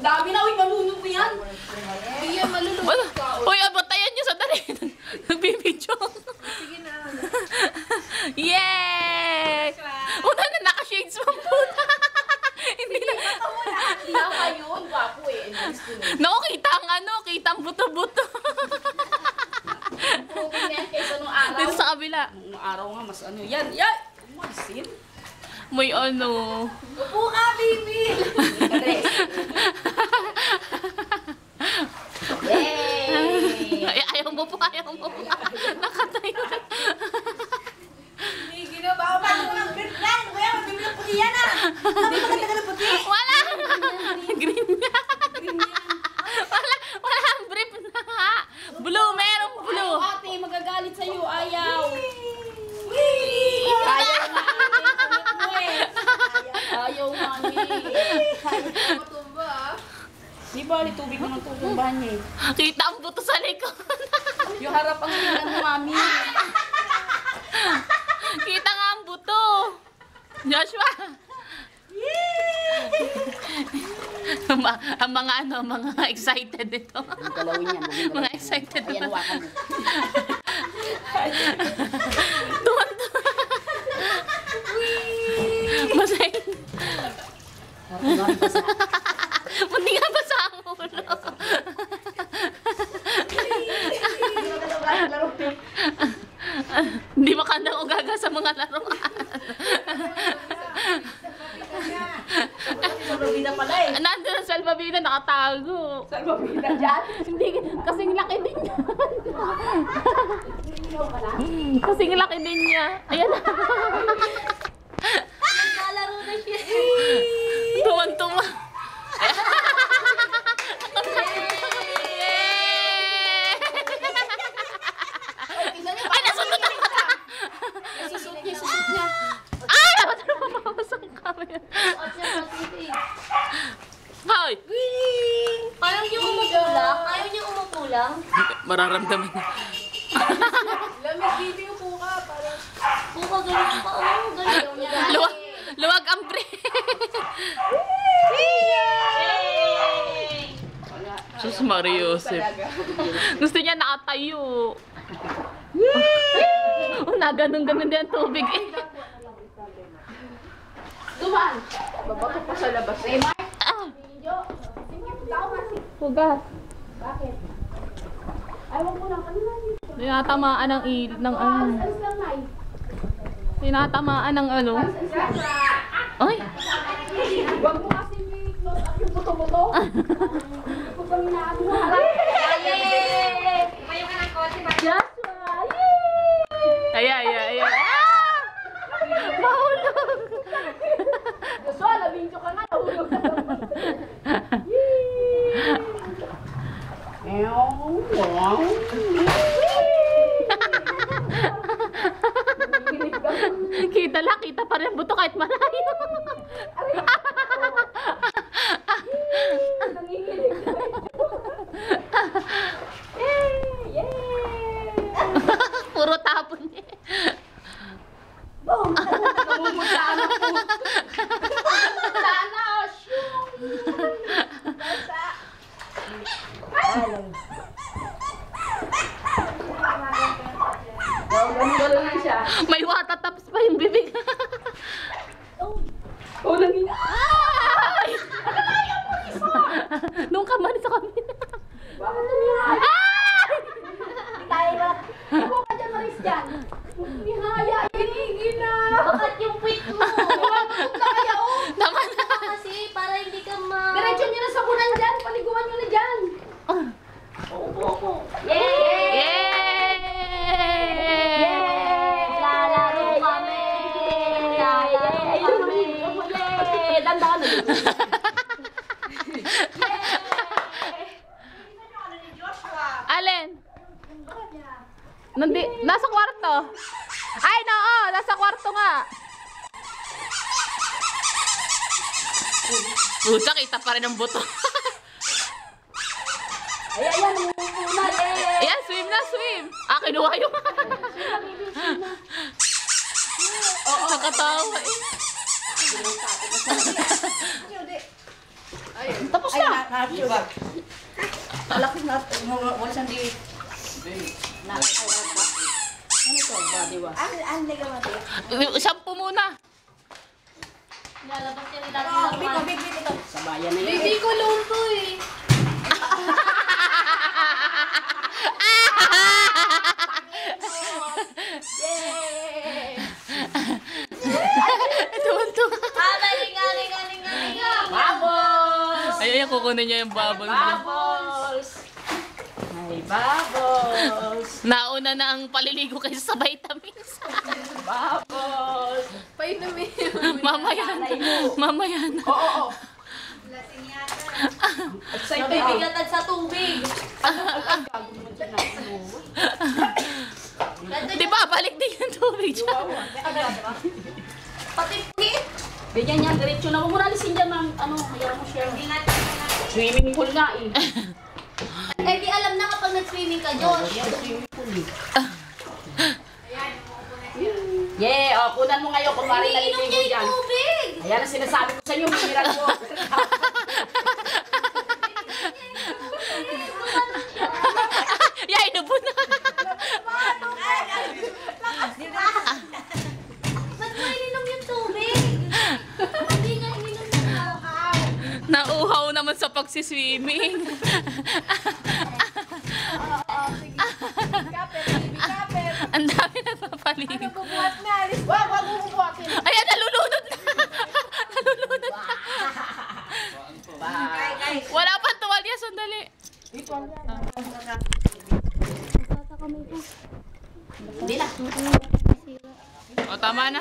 Ang dami na, uy, malunod mo yan. Hindi yan, malulunod ka. Uy, abatayan nyo sa dali. Nagbibidyo. Sige na. Yay! Una na naka-shades mo muna. Hindi na. Hindi ako yun, gwapo eh. Naku, kita ang kita ang buto-buto. Proving na yan kaysa nung araw. Dito sa kabila. Nung araw nga, mas yan. Yan! Umasin. May Upo ka, baby! Yay! Ayaw mo po. Nakatayo. Hindi ginawa. Paano mo ng grip yan? Kuya, magbibi ng puti yan ah! Sabi ko maganda ng puti? Wala. Green yan. Wala ang brief na. Blue, merong blue. Ate, magagalit sa'yo. Ayaw. Ayaw nga eh. Matumba ah. Di ba, tubig naman tutumbahan niya eh. Kita ang buto sa likod. Yung harap ang tingnan mo, mami. Kita nga ang buto. Joshua. Ang mga excited ito. Galawin yan. Mga excited. Ayan, hawakan mo. Tuwan-tuwa. Masay. Hindi nga ba sa ang ulo? Hindi makandang ugaga sa mga laruan. Salbabida pala eh. Nandun ang salbabida, nakatago. Salbabida dyan? Hindi, kasing laki din niya. Kasing laki din niya. Ayan na. Naglalaro na siya. Tuwan-tuwa. Ay, nasunod na. Susot niya. Ay, dapat na mabawas ang camera. Hoy! Ayaw niyo umukulang? Ayaw niyo umukulang? Mararamdaman niya. Lamig, baby, upo ka. Parang... Buka ganun pa. Oh, ganun niya. Luwag ang break. Sus Mario Joseph. Gusto niya nakatayo. Oh, ganun din ang tubig eh. Tuman! Babato pa sa labas. Raymar? Ah, Tao kasi. hugas. Bakit? Ay, wag mo lang. Ano na? Tinatamaan ng Alis lang, Nay. Tinatamaan ng Alis lang. Ay! Wag mo kasi close up yung buto-buto. Huwag kami na ano. Yay! Kayo ka ng kotse ba? Joshua! Yay! Ay. Ah! Mahulog! Joshua, labincho ka nga. Nahulog ka naman. Kita pa rin ang buto kahit malayo. Nanginginig. Yay! Puro tapon niya. Boom! Namumutaan ako. Sana! Basa! Ganun lang siya. May watataps pa yung bibig. Oh, nangin. Ay! Nung ka man sa kabila. Bakit tumihaya? Ay! Tayo ba? Ako ka dyan, Maris dyan. Tumihaya, hinigin na. Bakit yung puwit mo? Huwag ka kaya, oh. Naman na. Kasi para hindi ka ma... Diretso nyo na sa bunan dyan. Paliguan nyo na dyan. Yay! Lalaro kami! Lalaro kami! Yay! Dandahan na dito. Alin? Nasa kwarto. Ay, no, nasa kwarto nga. Puta, kita pa rin ang buto. Ayan, umuna. Ayan, swim na, swim. Ah, kinuha yung... Oo, nakatawa eh. Tapos na. Malaki na. Wala siyang di. Ano to? Badiwa. Shampoo muna. Lalabas yan lahat. Sa bayan na yun. Baby ko lumpo eh. Tuwan-tuwa. Galing. Bubbles! Ay, kukunin niya yung bubble. Bubbles! Ay, bubbles! Nauna na ang paliligo kaysa sa vitamins. Bubbles! Mamaya na. Mamaya na. Oo. May bibigatan sa tubig. Di ba, balik din yung tubig dyan. Pati pit. Bigyan niya, diretso na. Huwag mo na alisin dyan, ma'am. Ano, hayaan mo siya. Swimming pool nga eh. Eh di alam na kapag nag-swimming ka, Josh. Yan, swimming pool eh. Yeah, kunan mo ngayon kung maaaring Iniinom naliligo niya dyan. yung tubig. Ayan ang sinasabi ko sa inyo, mineral mo. Yeah, inubo na. Ba't mo ininom yung tubig? Hindi niya ininom yung tubig. Nauhaw naman sa pagsiswimming. Ang dami nagpapaligo. Wag mo bubuhatin. Ayan, nalulunod na. Nalulunod na. Wala pang tuwalya, sandali. Hindi na. O, tama na.